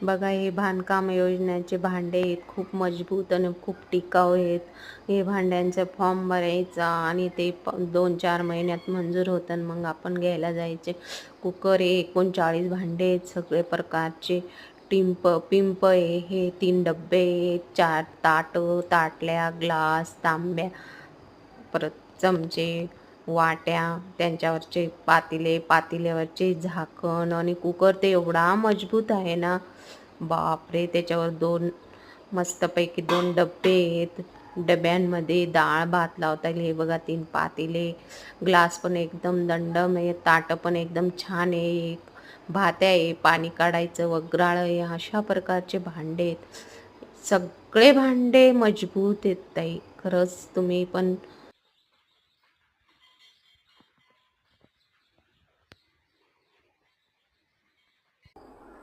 बघा हे बांधकाम योजनेचे भांडे आहेत, खूप मजबूत आणि खूप टिकाऊ आहेत. हे भांड्यांचा फॉर्म भरायचा आणि ते 2-4 महिन्यात मंजूर होतं आणि मग आपण घ्यायला जायचे. कुकर आहे, 39 भांडे आहेत सगळे प्रकारचे. पिंप आहे, हे 3 डब्बे आहेत, 4 ताटल्या, ग्लास, तांब्या, परत चमचे, वाट्या, त्यांच्यावरचे पातेले, पातेल्यावरचे झाकण आणि कुकर ते एवढा मजबूत आहे ना, बापरे! त्याच्यावर 2 मस्तपैकी 2 डब्बे आहेत. डब्यांमध्ये डाळ भात लावता येईल. हे बघा 3 पातेले, ग्लास पण एकदम दंडम आहे, ताटं पण एकदम छान आहे. एक भात्या आहे, पाणी काढायचं वगराळ आहे, अशा प्रकारचे भांडे आहेत. सगळे भांडे मजबूत आहेत ताई. खरंच तुम्ही पण